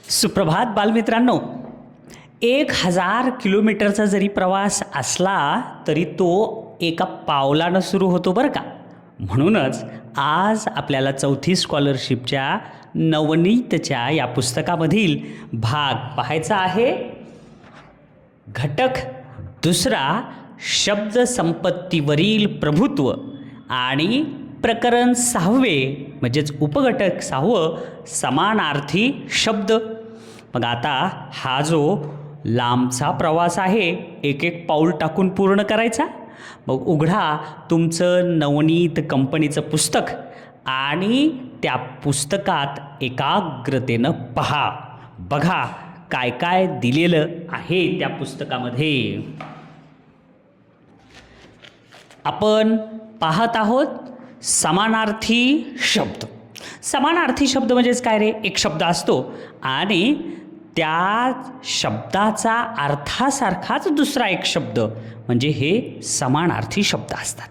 सुप्रभात बालमित्रांनो. 1000 किलोमीटरचा जरी प्रवास असला तरी तो एका पावलानं सुरू होतो बरं का. म्हणूनच आज आपल्याला चौथी स्कॉलरशिपच्या नवनीतच्या या पुस्तकामधील भाग पाहायचा आहे. घटक दुसरा, शब्दसंपत्तीवरील प्रभुत्व, आणि प्रकरण 6वे म्हणजेच उपघटक 6वं, समानार्थी शब्द. मग आता हा जो लांबचा प्रवास आहे, एक एक पाऊल टाकून पूर्ण करायचा. मग उघडा तुमचं नवनीत कंपनीचं पुस्तक आणि त्या पुस्तकात एकाग्रतेनं पहा. बघा काय काय दिलेलं आहे त्या पुस्तकामध्ये. आपण पाहत आहोत समानार्थी शब्द. समानार्थी शब्द म्हणजेच काय रे? एक शब्द असतो आणि त्या शब्दाचा अर्थासारखाच दुसरा एक शब्द, म्हणजे हे समानार्थी शब्द असतात.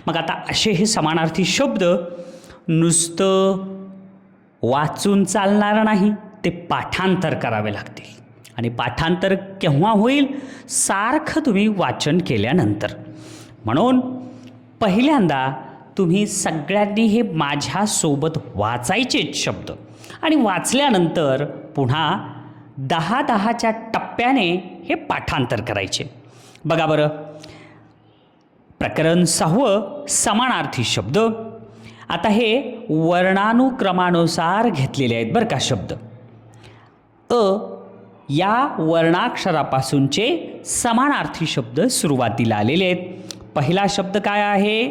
मग आता असे हे समानार्थी शब्द नुसतं वाचून चालणार नाही, ते पाठांतर करावे लागतील. आणि पाठांतर केव्हा होईल? सारखं तुम्ही वाचन केल्यानंतर. म्हणून पहिल्यांदा तुम्ही सगळ्यांनी हे माझ्यासोबत वाचायचेच शब्द, आणि वाचल्यानंतर पुन्हा 10-10च्या टप्प्याने हे पाठांतर करायचे. बघा बरं, प्रकरण 6वं, समानार्थी शब्द. आता हे वर्णानुक्रमानुसार घेतलेले आहेत बरं का शब्द. या वर्णाक्षरापासूनचे समानार्थी शब्द सुरुवातीला आलेले आहेत. पहिला शब्द काय आहे?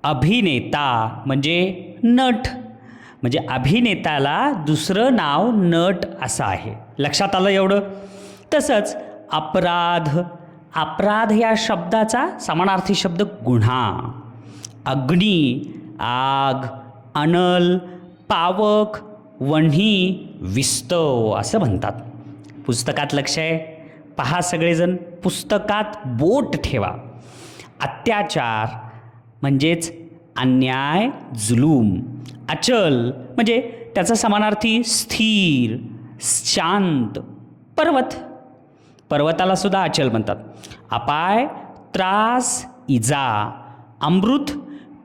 अभिनेता, म्हणजे नट. म्हणजे अभिनेत्याला दुसरं नाव नट असं आहे. लक्षात आलं एवढं? तसंच अपराध. अपराध या शब्दाचा समानार्थी शब्द गुन्हा. अग्नी, आग, अनल, पावक, वन्ही, विस्तव असं म्हणतात. पुस्तकात लक्ष आहे? पहा सगळेजण, पुस्तकात बोट ठेवा. अत्याचार म्हणजेच अन्याय, जुलूम. अचल म्हणजे त्याचा समानार्थी स्थिर, शांत. पर्वत, पर्वताला सुद्धा अचल म्हणतात. अपाय, त्रास, इजा. अमृत,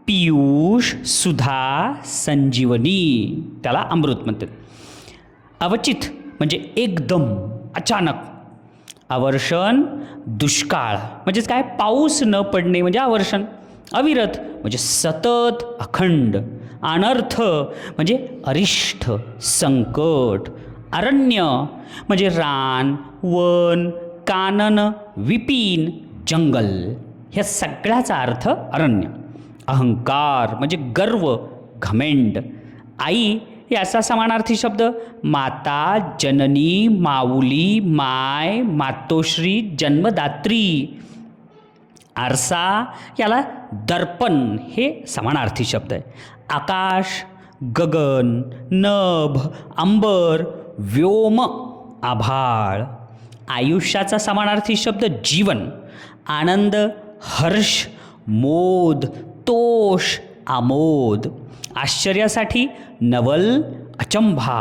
पियुष, सुधा, संजीवनी, त्याला अमृत म्हणतात. अवचित म्हणजे एकदम, अचानक. अवर्षण, दुष्काळ म्हणजेच काय? पाऊस न पडणे म्हणजे अवर्षण. अविरत म्हणजे सतत, अखंड. अनर्थ म्हणजे अरिष्ट, संकट. अरण्य म्हणजे रान, वन, कानन, विपिन, जंगल. ह्या सगळ्याचा अर्थ अरण्य. अहंकार म्हणजे गर्व, घमेंड. आई याचा समानार्थी शब्द माता, जननी, माऊली, माय, मातोश्री, जन्मदात्री. आरसा याला दर्पण हे समानार्थी शब्द आहे. आकाश, गगन, नभ, अंबर, व्योम, आभाळ. आयुष्याचा समानार्थी शब्द जीवन. आनंद, हर्ष, मोद, तोष, आमोद. आश्चर्यासाठी नवल, अचंभा.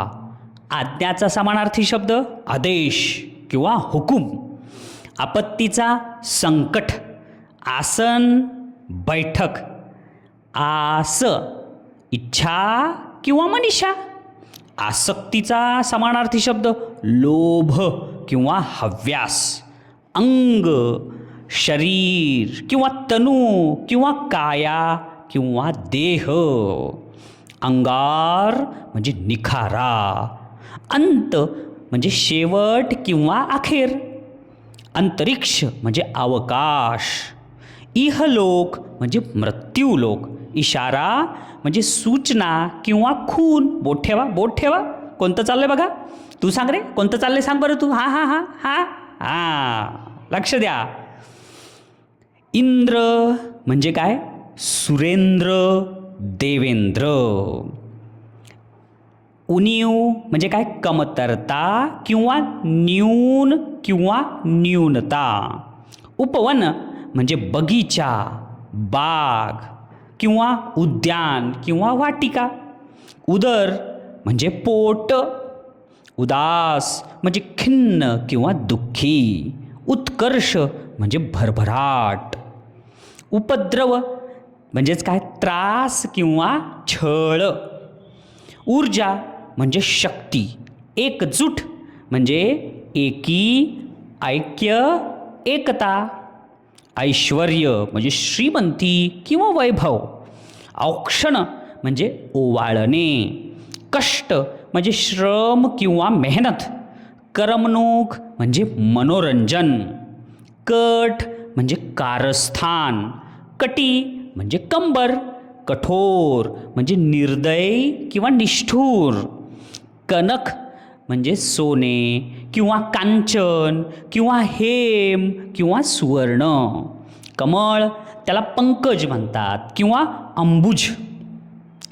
आज्ञाचा समानार्थी शब्द आदेश किंवा हुकूम. आपत्तीचा संकट. आसन, बैठक. आस, इच्छा किंवा मनीषा. आसक्तीचा समानार्थी शब्द लोभ किंवा हव्यास. अंग, शरीर किंवा तनू किंवा काया किंवा देह. अंगार म्हणजे निखारा. अंत म्हणजे शेवट किंवा अखेर. अंतरिक्ष म्हणजे अवकाश. इहलोक म्हणजे मृत्यूलोक. इशारा म्हणजे सूचना किंवा खून. बोट ठेवा, बोट ठेवा. कोणतं चाललंय बघा? तू सांग रे, कोणतं चाललंय सांग बरं तू. हां हां हां हां हां, लक्ष द्या. इंद्र म्हणजे काय? सुरेंद्र, देवेंद्र. उणीव म्हणजे काय? कमतरता किंवा न्यून किंवा न्यूनता. उपवन म्हणजे बगीचा, बाग किंवा उद्यान किंवा वाटिका. उदर म्हणजे पोट. उदास म्हणजे खिन्न किंवा दुःखी. उत्कर्ष म्हणजे भरभराट. उपद्रव म्हणजेच काय, त्रास किंवा छळ. ऊर्जा म्हणजे शक्ती. एकजूट म्हणजे एकी, ऐक्य, एकता. ऐश्वर्य म्हणजे श्रीमंती किंवा वैभव. औक्षण म्हणजे ओवाळणे. कष्ट म्हणजे श्रम किंवा मेहनत. करमणूक म्हणजे मनोरंजन. कट म्हणजे कारस्थान. कटी म्हणजे कंबर. कठोर म्हणजे निर्दयी किंवा निष्ठुर. कनक म्हणजे सोने किंवा कांचन किंवा हेम किंवा सुवर्ण. कमळ त्याला पंकज म्हणतात किंवा अंबुज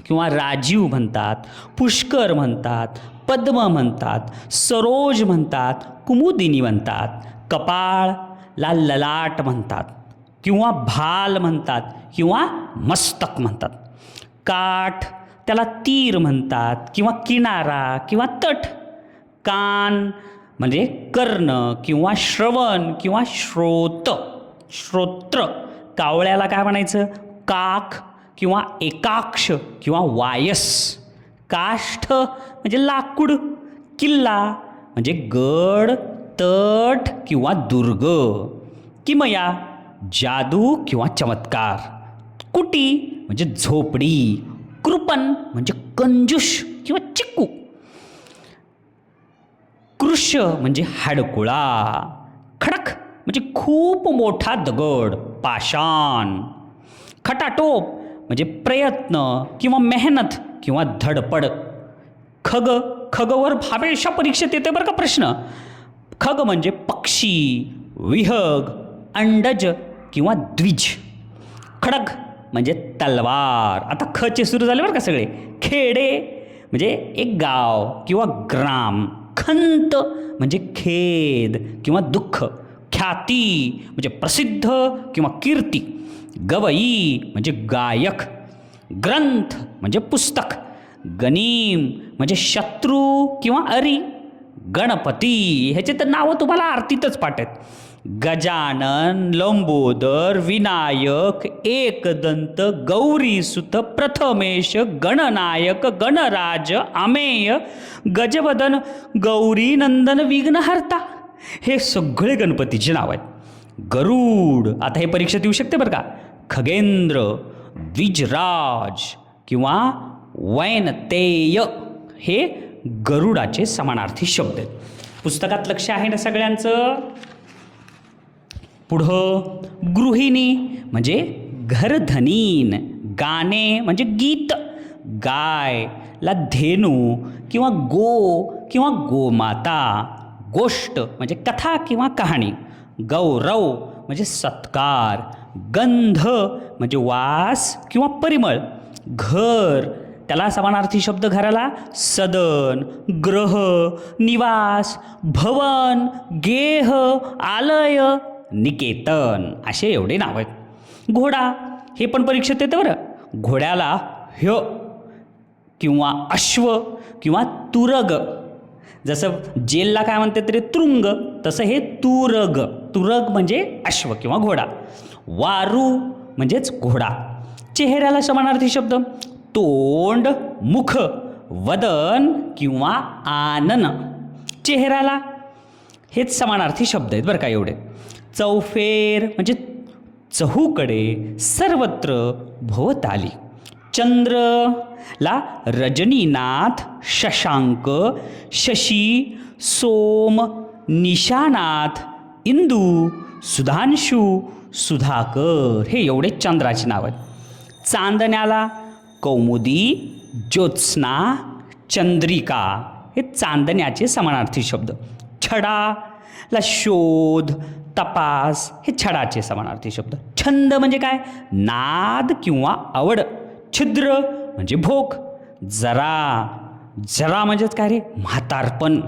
किंवा राजीव म्हणतात. पुष्कर म्हणतात. पद्म म्हणतात. सरोज म्हणतात. कुमुदिनी म्हणतात. कपाळला ललाट म्हणतात किंवा भाल म्हणतात किंवा मस्तक म्हणतात. काठ त्याला तीर म्हणतात किंवा किनारा किंवा तट. कान म्हणजे कर्ण किंवा श्रवण किंवा श्रोत्र. कावळ्याला काय म्हणायचं, काख किंवा एकाक्ष किंवा वायस. काष्ठ म्हणजे लाकूड. किल्ला म्हणजे गड, तट किंवा दुर्ग. किमया जादू किंवा चमत्कार. कुटी म्हणजे झोपडी. कृपण म्हणजे कंजूष किंवा चिक्कू. कृश म्हणजे हाडकुळा. खडक म्हणजे खूप मोठा दगड, पाषाण. खटाटोप म्हणजे प्रयत्न किंवा मेहनत किंवा धडपड. खगवर हमेशा परीक्षेत येते बरं का प्रश्न. खग म्हणजे पक्षी, विहग, अंडज किंवा द्विज. खडग म्हणजे तलवार. आता खचे सुरू झाले बरं का सगळे. खेडे म्हणजे एक गाव किंवा ग्राम. खंत म्हणजे खेद किंवा दुःख. ख्याती म्हणजे प्रसिद्ध किंवा कीर्ती. गवई म्हणजे गायक. ग्रंथ म्हणजे पुस्तक. गनीम म्हणजे शत्रू किंवा अरी. गणपती ह्याचे तर नावं तुम्हाला आरतीतच पाठ आहेत. गजानन, लंबोदर, विनायक, एकदंत, गौरीसुत, प्रथमेश, गणनायक, गणराज, अमेय, गजवदन, गौरीनंदन, विघ्नहर्ता. हे सगळे गणपतीचे नाव आहेत. गरुड आता हे परीक्षेत येऊ शकते बरं का. खगेंद्र, द्विजराज किंवा वैनतेय हे गरुडाचे समानार्थी शब्द आहेत. पुस्तकात लक्ष आहे ना सगळ्यांचं. पुढं गृहिणी म्हणजे घरधनीन. गाणे म्हणजे गीत. गायला धेनू किंवा किंवा गोमाता. गोष्ट म्हणजे कथा किंवा कहाणी. गौरव म्हणजे सत्कार. गंध म्हणजे वास किंवा परिमळ. घर त्याला समानार्थी शब्द घराला सदन, ग्रह, निवास, भवन, गेह, आलय, निकेतन असे एवढे नाव आहेत. घोडा हे पण परीक्षेत येतं बरं. घोड्याला किंवा अश्व किंवा तुरग. जसं जेलला काय म्हणते तरी तुरुंग, तसं हे तुरग. तुरग म्हणजे अश्व किंवा घोडा. वारू म्हणजेच घोडा. चेहऱ्याला समानार्थी शब्द तोंड, मुख, वदन किंवा आनन. चेहऱ्याला हेच समानार्थी शब्द आहेत बरं का एवढे. चौफेर म्हणजे चहूकडे, सर्वत्र, भोवताली. चंद्रला रजनीनाथ, शशांक, शशी, सोम, निशानाथ, इंदू, सुधांशू, सुधाकर हे एवढे चंद्राची नाव आहेत. चांदण्याला कौमुदी, ज्योत्स्ना, चंद्रिका हे चांदण्याचे समानार्थी शब्द. छडाला शोध, तपास हे छडाचे समानार्थी शब्द. छंद म्हणजे काय, नाद किंवा आवड. छिद्र म्हणजे भोग. जरा म्हणजेच काय रे, म्हातारपण.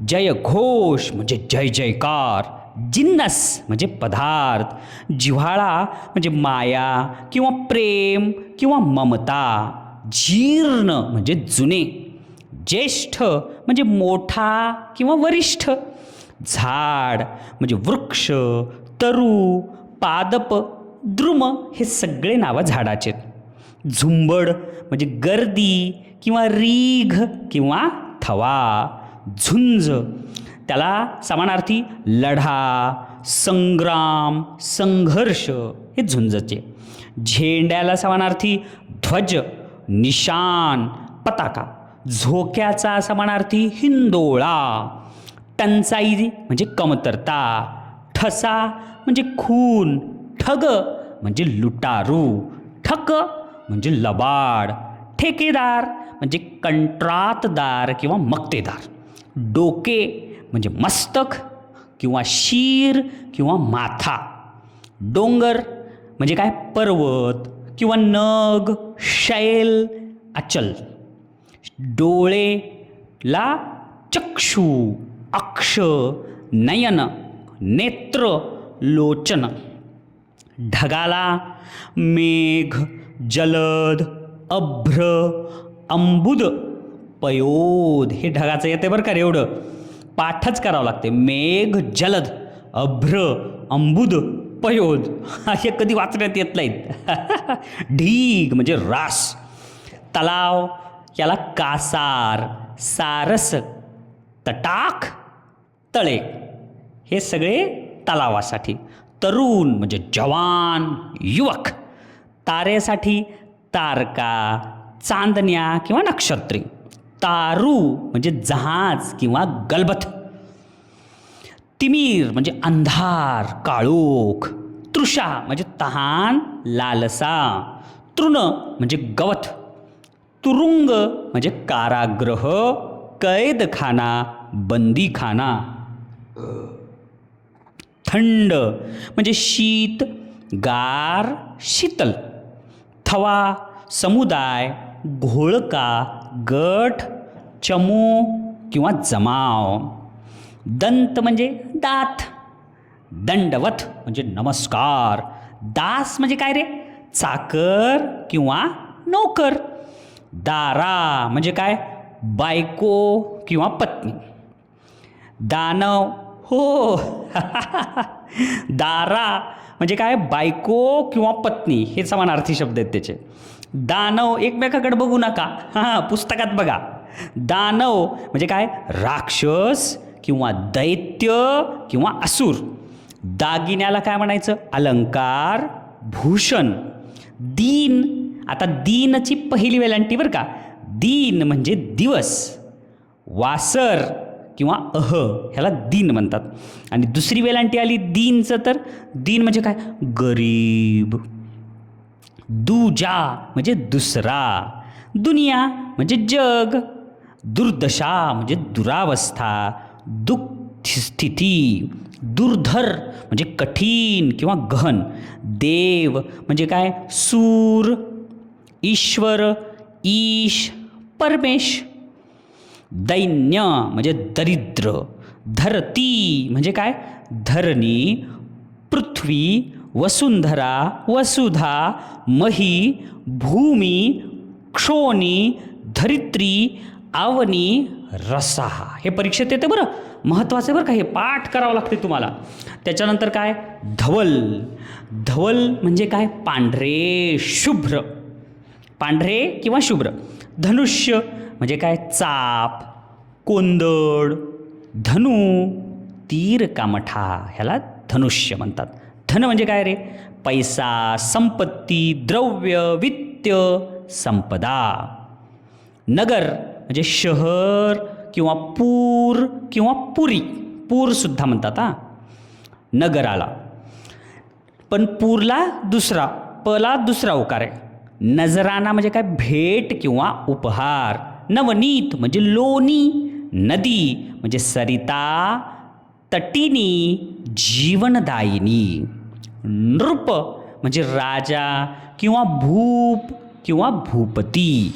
जयघोष म्हणजे जय जयकार. जिन्नस म्हणजे पदार्थ. जिव्हाळा म्हणजे माया किंवा प्रेम किंवा ममता. जीर्ण म्हणजे जुने. ज्येष्ठ म्हणजे मोठा किंवा वरिष्ठ. झाड म्हणजे वृक्ष, तरु, पादप, द्रुम हे सगळे नावं झाडाचे. झुंबड म्हणजे गर्दी किंवा रीघ किंवा थवा. झुंज त्याला समानार्थी लढा, संग्राम, संघर्ष हे झुंजचे. झेंड्याला समानार्थी ध्वज, निशान, पताका. झोक्याचा समानार्थी हिंदोळा. टंचाई म्हणजे कमतरता. ठसा म्हणजे खून. ठग म्हणजे लुटारू. ठक म्हणजे लबाड. ठेकेदार म्हणजे कंत्राटदार किंवा मक्तेदार. डोके म्हणजे मस्तक किंवा शीर किंवा माथा. डोंगर म्हणजे काय पर्वत किंवा नग, शैल, अचल. डोळेला चक्षु, अक्ष, नयन, नेत्र, लोचन. ढगाला मेघ, जलद, अभ्र, अंबुद, पयोद हे ढगाचं येते बरं का रे. एवढं पाठच करावं लागते. मेघ, जलद, अभ्र, अंबुद, पयोद हे कधी वाचण्यात येत नाहीत. ढीग म्हणजे रास. तलाव याला कासार, सारस, तटाक, तळे हे सगळे तलावासाठी. तरुण म्हणजे जवान, युवक. तारेसाठी तारका, चांदण्या किंवा नक्षत्रे. तारू म्हणजे जहाज किंवा गलबत. तिमीर म्हणजे अंधार, काळोख. तृषा म्हणजे तहान, लालसा. तृण म्हणजे गवत. तुरुंग म्हणजे कारागृह, कैदखाना, बंदीखाना. थंड म्हणजे शीत, गार, शीतल. थवा समुदाय, घोळका, गट, चमू किंवा जमाव. दंत म्हणजे दात. दंडवत म्हणजे नमस्कार. दास म्हणजे काय रे? चाकर किंवा नोकर. दारा म्हणजे काय? बायको किंवा पत्नी. दानव हो दारा म्हणजे काय? बायको किंवा पत्नी हे समानार्थी शब्द आहेत त्याचे. दानव एकमेकाकडे बघू नका, हां पुस्तकात बघा. दानव म्हणजे काय? राक्षस किंवा दैत्य किंवा असुर. दागिन्याला काय म्हणायचं? अलंकार, भूषण. दीन आता दीनची पहिली वेलांटी बरं का. दीन म्हणजे दिवस. वासर किंवा ह्याला दीन म्हणतात. आणि दुसरी वेलांटी आली दीनचं तर दीन म्हणजे काय? गरीब. दुजा म्हणजे दुसरा. दुनिया म्हणजे जग. दुर्दशा म्हणजे दुरावस्था, दुःख स्थिती. दुर्धर म्हणजे कठीण किंवा गहन. देव म्हणजे काय? सूर. ईश्वर, ईश, परमेश. दैन्य म्हणजे दरिद्र. धरती म्हणजे काय? धरणी, पृथ्वी, वसुंधरा, वसुधा, मही, भूमी, क्षोणी, धरित्री, आवनी, रसा. हे परीक्षेत येते बरं, महत्त्वाचं बरं का. हे पाठ करावं लागते तुम्हाला. त्याच्यानंतर काय? धवल. धवल म्हणजे काय? पांढरे, शुभ्र. पांढरे किंवा शुभ्र. धनुष्य म्हणजे काय? चाप, कोंदड. धनु, तीर, कामठा ह्याला धनुष्य म्हणतात. धन म्हणजे काय रे? पैसा, संपत्ती, द्रव्य, वित्त, संपदा. नगर म्हणजे शहर किंवा पूर किंवा पुरी. पूर सुद्धा म्हणतात हां नगराला. पण पूरला दुसरा, पला दुसरा उकार आहे. नजराना म्हणजे काय? भेट किंवा उपहार. नवनीत म्हणजे लोणी. नदी म्हणजे सरिता, तटिनी, जीवनदायिनी. नृप म्हणजे राजा किंवा भूप किंवा भूपती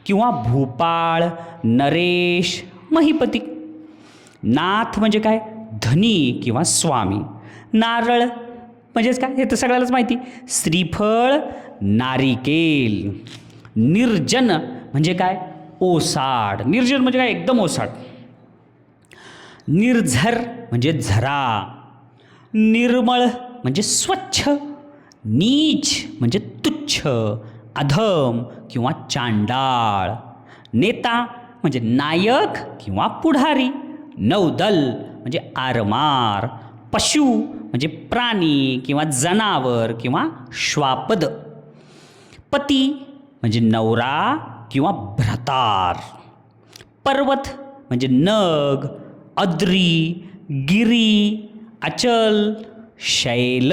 किंवा भूपाळ, नरेश, महिपती. नाथ म्हणजे काय? धनी किंवा स्वामी. नारळ म्हणजेच काय? हे तर सगळ्यालाच माहिती. श्रीफळ, नारिकेल. निर्जन म्हणजे काय? ओसाड. निर्जन म्हणजे काय? एकदम ओसाड. निर्झर म्हणजे झरा. निर्मळ म्हणजे स्वच्छ. नीच म्हणजे तुच्छ, अधम किंवा चांडाळ. नेता म्हणजे नायक किंवा पुढारी. नौदल म्हणजे आरमार. पशु म्हणजे प्राणी किंवा जनावर किंवा श्वापद. पती म्हणजे नवरा किंवा भ्रातार. पर्वत म्हणजे नग, अद्री, गिरी, अचल, शैल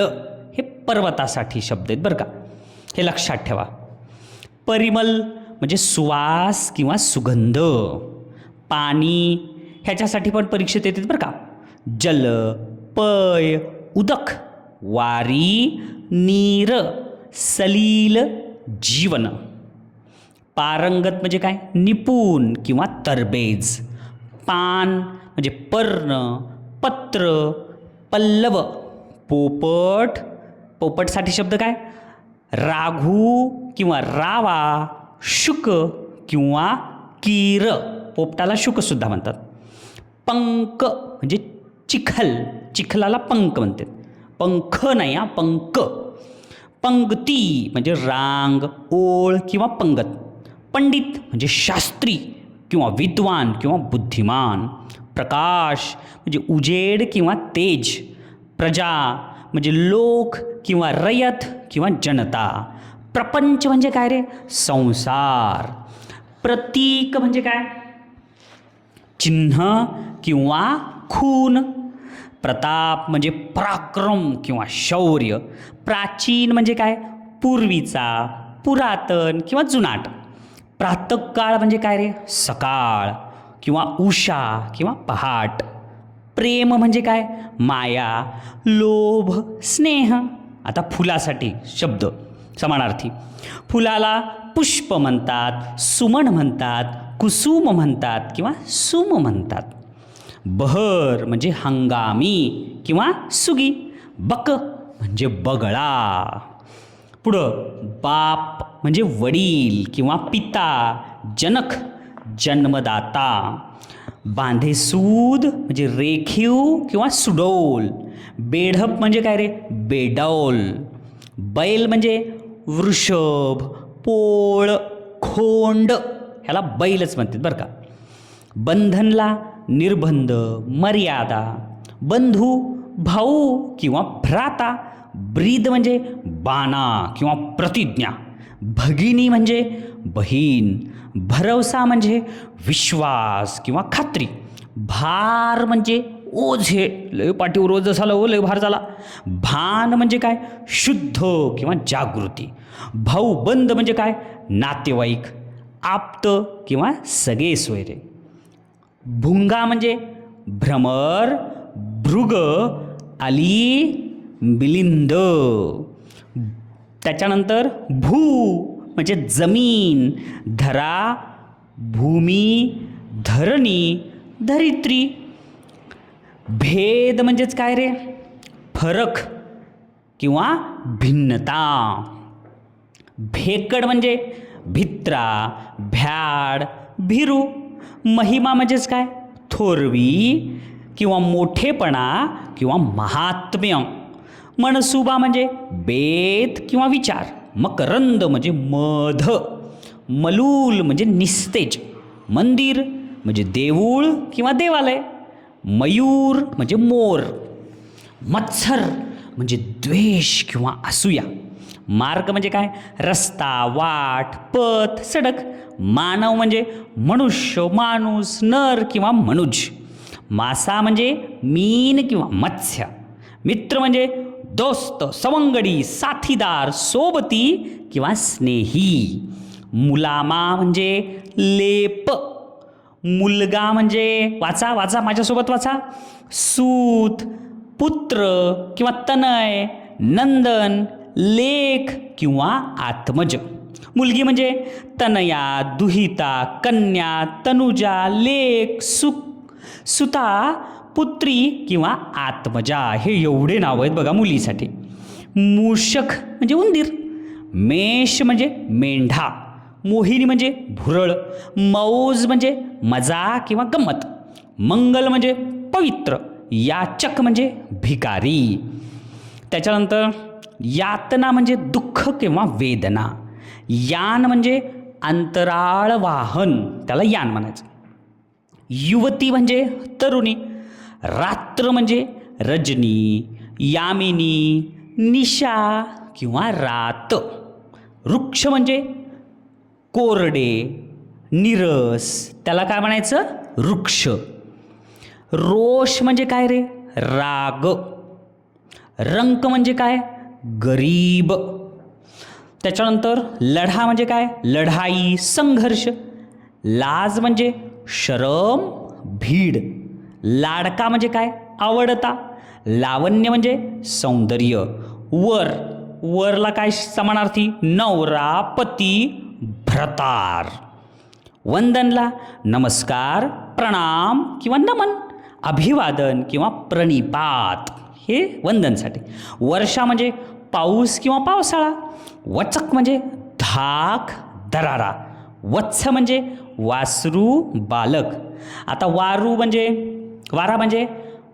हे पर्वतासाठी शब्द आहेत बरं का, हे लक्षात ठेवा. परिमल म्हणजे सुवास किंवा सुगंध. पाणी ह्याच्यासाठी पण परीक्षेत येतात बरं का. जल, पय, उदक, वारी, नीर, सलील, जीवन. पारंगत म्हणजे काय? निपुण किंवा तरबेज. पान म्हणजे पर्ण, पत्र, पल्लव. पोपट, पोपटसाठी शब्द काय? राघू किंवा रावा, शुक किंवा कीर. पोपटाला शुकसुद्धा म्हणतात. पंक म्हणजे चिखल, चिखलाला पंख म्हणतात. पंख नाही हा, पंक. पंक्ती म्हणजे रांग, ओळ किंवा पंगत. पंडित म्हणजे शास्त्री किंवा विद्वान किंवा बुद्धिमान. प्रकाश म्हणजे उजेड किंवा तेज. प्रजा म्हणजे लोक किंवा रयत किंवा जनता. प्रपंच म्हणजे काय रे? संसार. प्रतीक म्हणजे काय? चिन्ह किंवा खून. प्रताप म्हणजे पराक्रम किंवा शौर्य. प्राचीन म्हणजे काय? पूर्वीचा, पुरातन किंवा जुनाट. प्रातःकाळ म्हणजे काय रे? सकाळ किंवा उषा किंवा पहाट. प्रेम म्हणजे काय? माया, लोभ, स्नेह. आता फुलासाठी शब्द समानार्थी. फुलाला पुष्प म्हणतात, सुमन म्हणतात, कुसुम म्हणतात किंवा सुम म्हणतात. बहर म्हणजे हंगामी किंवा सुगी. बक म्हणजे बगळा. पुढं बाप म्हणजे वडील किंवा पिता. जनक जन्मदाता. बांधेसूद म्हणजे रेखीव किंवा सुडौल. बेढप म्हणजे काय रे? बेडौल. बैल म्हणजे वृषभ, पोळ, खोंड ह्याला बैलच म्हणतात बरं का. बंधनला निर्बंध, मर्यादा. बंधू भाऊ किंवा भ्राता. ब्रीद म्हणजे बाणा किंवा प्रतिज्ञा. भगिनी म्हणजे बहीण. भरवसा म्हणजे विश्वास किंवा खात्री. भार म्हणजे ओझे, लय पाठीवर ओझं झालं हो, लय भार झाला. भान म्हणजे काय? शुद्ध किंवा जागृती. भाऊबंद म्हणजे काय? नातेवाईक, आप्त किंवा सगळे सोयरे. भुंगा म्हणजे भ्रमर, भृग, अली, मिलिंद. त्याच्यानंतर भू म्हणजे जमीन, धरा, भूमी, धरणी, धरित्री. भेद म्हणजेच काय रे? फरक किंवा भिन्नता. भेकड म्हणजे भित्रा, भ्याड, भिरू. महिमा म्हणजेच काय? थोरवी किंवा मोठेपणा किंवा महात्म्य. मनसुबा म्हणजे बेत किंवा विचार. मकरंद म्हणजे मध. मलूल म्हणजे निस्तेज. मंदिर म्हणजे देऊळ किंवा देवालय. मयूर म्हणजे मोर. मत्सर म्हणजे द्वेष किंवा असूया. मार्ग म्हणजे काय? रस्ता, वाट, पथ, सडक. मानव म्हणजे मनुष्य, माणूस, नर किंवा मनुज. मासा म्हणजे मीन किंवा मत्स्य. मित्र म्हणजे दोस्त, सवंगडी, साथीदार, सोबती किंवा स्नेही. मुलामा म्हणजे लेप. मुलगा म्हणजे वाचा वाचा माझ्यासोबत वाचा. सूत, पुत्र किंवा तनय, नंदन, लेख किंवा आत्मज. मुलगी म्हणजे तनया, दुहिता, कन्या, तनुजा, लेख, सुता, पुत्री किंवा आत्मजा. हे एवढे नाव आहेत बघा मुलीसाठी. मूषक म्हणजे उंदीर. मेष म्हणजे मेंढा. मोहिनी म्हणजे भुरळ, मौज म्हणजे मजा किंवा गंमत, मंगल म्हणजे पवित्र, याचक म्हणजे भिकारी. त्याच्यानंतर यातना म्हणजे दुःख किंवा वेदना, यान म्हणजे अंतराळ वाहन, त्याला यान म्हणायचं. युवती म्हणजे तरुणी, रात्र म्हणजे रजनी, यामिनी, निशा किंवा रात. वृक्ष म्हणजे कोरडे, निरस, त्याला काय म्हणायचं? वृक्ष. रोष म्हणजे काय रे? राग. रंक म्हणजे काय? गरीब. त्याच्यानंतर लढा म्हणजे काय? लढाई, संघर्ष. लाज म्हणजे शरम, भीड. लाडका म्हणजे काय? आवडता. लावण्य म्हणजे सौंदर्य. वर, वरला काय समानार्थी? नवरा, पती, भ्रतार. वंदनला नमस्कार, प्रणाम किंवा नमन, अभिवादन किंवा प्रणिपात, हे वंदनसाठी. वर्षा म्हणजे पाऊस किंवा पावसाळा. वचक म्हणजे धाक, दरारा. वत्स म्हणजे वासरू, बालक. आता वारा म्हणजे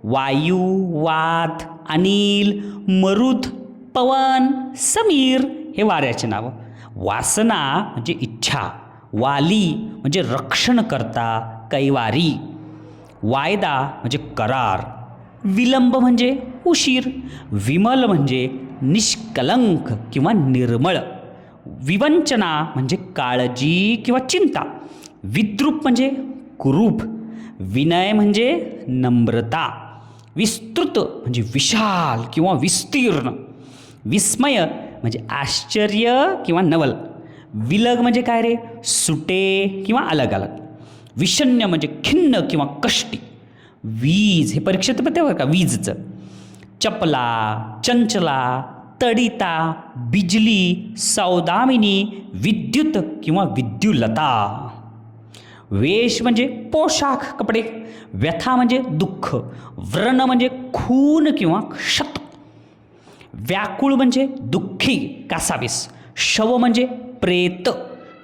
वायू, वात, अनिल, मरुत, पवन, समीर, हे वाऱ्याचे नावं. वासना म्हणजे इच्छा. वाली म्हणजे रक्षणकर्ता, कैवारी. वायदा म्हणजे करार. विलंब म्हणजे उशीर. विमल म्हणजे निष्कलंक किंवा निर्मळ. विवंचना म्हणजे काळजी किंवा चिंता. विद्रूप म्हणजे कुरूप. विनय म्हणजे नम्रता. विस्तृत म्हणजे विशाल किंवा विस्तीर्ण. विस्मय म्हणजे आश्चर्य किंवा नवल. विलग म्हणजे काय रे? सुटे किंवा अलग अलग. विषण्य म्हणजे खिन्न किंवा कष्टी. वीज, हे परीक्षेत पण तेव्हा का वीजचं. चपला, चंचला, तडिता, बिजली, सौदामिनी, विद्युत किंवा विद्युलता. वेश म्हणजे पोशाख, कपडे. व्यथा म्हणजे दुःख. व्रण म्हणजे खून किंवा क्षत. व्याकुळ म्हणजे दुःखी, कासावीस. शव म्हणजे प्रेत.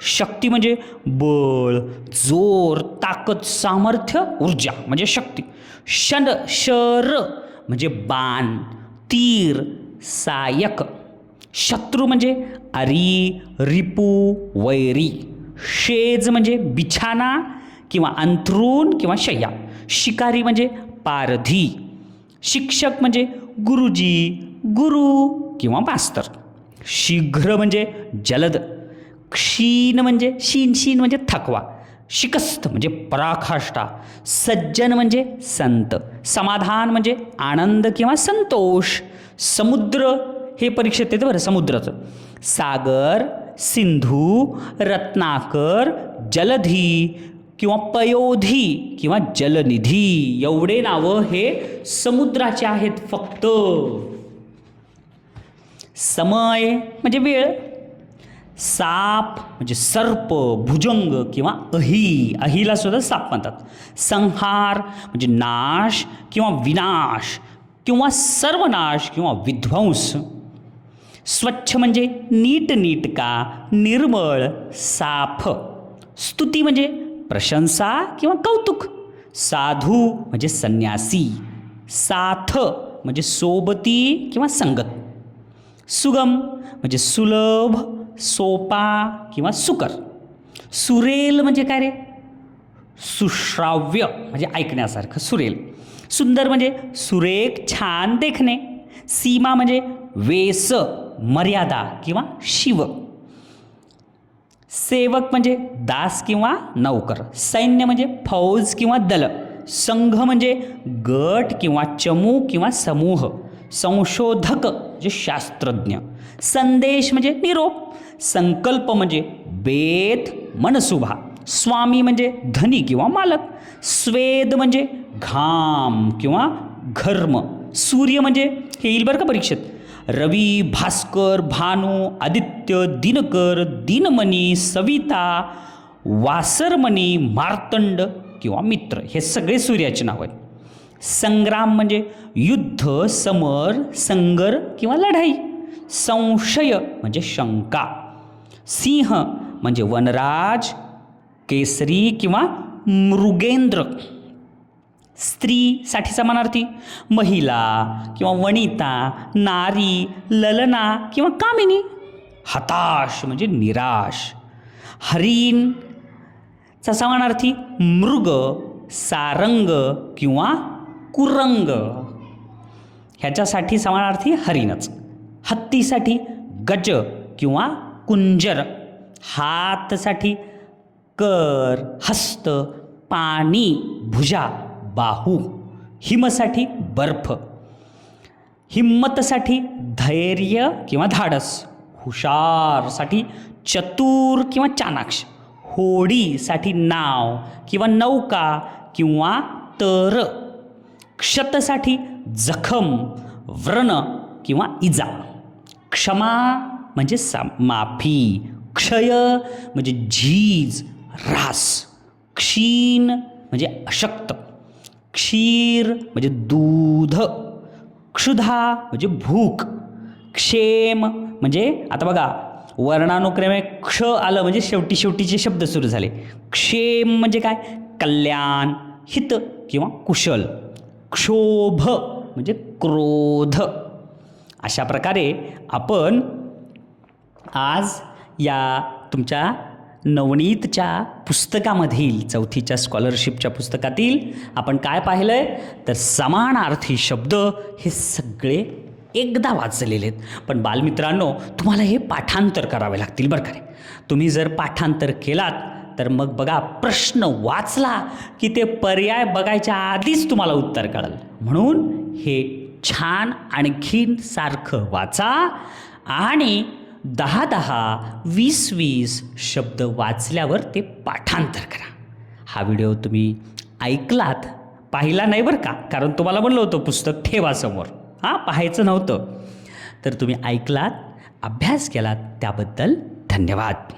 शक्ती म्हणजे बळ, जोर, ताकद, सामर्थ्य, ऊर्जा म्हणजे शक्ती. शर म्हणजे बाण, तीर, सायक. शत्रू म्हणजे अरी, रिपू, वैरी. शेज म्हणजे बिछाना किंवा अंथरूण किंवा शय्या. शिकारी म्हणजे पारधी. शिक्षक म्हणजे गुरुजी, गुरु किंवा मास्तर. शीघ्र म्हणजे जलद. क्षीण म्हणजे शीन म्हणजे थकवा. शिकस्त म्हणजे पराकाष्ठा. सज्जन म्हणजे संत. समाधान म्हणजे आनंद किंवा संतोष. समुद्र, हे परीक्षेत येतं बरं, समुद्राचं. सागर, सिंधू, रत्नाकर, जलधी किंवा पयोधी किंवा जलनिधी, एवढे नावं हे समुद्राचे आहेत फक्त. समय म्हणजे वेळ. साप म्हणजे सर्प, भुजंग किंवा अहिला सुद्धा साप म्हणतात. संहार म्हणजे नाश किंवा विनाश किंवा सर्वनाश किंवा विध्वंस. स्वच्छ म्हणजे नीटनेटका, निर्मळ, साफ. स्तुती म्हणजे प्रशंसा किंवा कौतुक. साधू म्हणजे संन्यासी. साथ म्हणजे सोबती किंवा संगत. सुगम म्हणजे सुलभ, सोपा किंवा सुकर. सुरेल म्हणजे काय रे? सुश्राव्य म्हणजे ऐकण्यासारखं, सुरेल. सुंदर म्हणजे सुरेख, छान देखणे. सीमा म्हणजे वेस, मर्यादा किंवा शिव. सेवक म्हणजे दास किंवा नौकर. सैन्य म्हणजे फौज किंवा दल. संघ म्हणजे गट किंवा चमू किंवा समूह. संशोधक म्हणजे शास्त्रज्ञ. संदेश म्हणजे निरोप. संकल्प म्हणजे बेत, मनसुभा. स्वामी म्हणजे धनी किंवा मालक. स्वेद म्हणजे घाम किंवा घर्म. सूर्य म्हणजे, हे येईल बरं का परीक्षेत, रवी, भास्कर, भानू, आदित्य, दिनकर, दिनमणी, सविता, वासरमणी, मार्तंड किंवा मित्र, हे सगळे सूर्याचे नाव आहेत. संग्राम म्हणजे युद्ध, समर, संगर किंवा लढाई. संशय म्हणजे शंका. सिंह म्हणजे वनराज, केसरी किंवा मृगेंद्र. स्त्रीसाठी समानार्थी महिला किंवा वनिता, नारी, ललना किंवा कामिनी. हताश म्हणजे निराश. हरिणचा समानार्थी मृग, सारंग किंवा कुरंग. ह्याच्यासाठी समानार्थी हरिणच. हत्तीसाठी गज किंवा कुंजर. हातसाठी कर, हस्त, पाणी, भुजा, बाहू. हिमसाठी बर्फ. हिम्मतसाठी धैर्य किंवा धाडस. हुशारसाठी चतुर किंवा चाणाक्ष. होडीसाठी नाव किंवा नौका किंवा तर. क्षतसाठी जखम, व्रण किंवा इजा. क्षमा म्हणजे माफी. क्षय म्हणजे झीज, ऱ्हास. क्षीण म्हणजे अशक्त. क्षीर म्हणजे दूध. क्षुधा म्हणजे भूक. क्षेम म्हणजे आता बघा वर्णानुक्रमे क्ष आलं म्हणजे शेवटीचे शब्द सुरू झाले. क्षेम म्हणजे काय? कल्याण, हित किंवा कुशल. क्षोभ म्हणजे क्रोध. अशा प्रकारे आपण आज या तुमच्या नवनीतच्या पुस्तकामधील 4थीच्या स्कॉलरशिपच्या पुस्तकातील आपण काय पाहिलं आहे तर समानार्थी शब्द हे सगळे एकदा वाचलेले आहेत. पण बालमित्रांनो तुम्हाला हे पाठांतर करावे लागतील बरं का रे. तुम्ही जर पाठांतर केलात तर मग बघा प्रश्न वाचला की ते पर्याय बघायच्या आधीच तुम्हाला उत्तर कळेल. म्हणून हे छान आणखीन सारखं वाचा आणि 10-10, 20-20 शब्द वाचल्यावर ते पाठांतर करा. हा व्हिडिओ तुम्ही ऐकलात, पाहिला नाही बरं का, कारण तुम्हाला म्हणलं होतं पुस्तक ठेवा समोर, पाहायचं नव्हतं. तर तुम्ही ऐकलात, अभ्यास केलात त्याबद्दल धन्यवाद.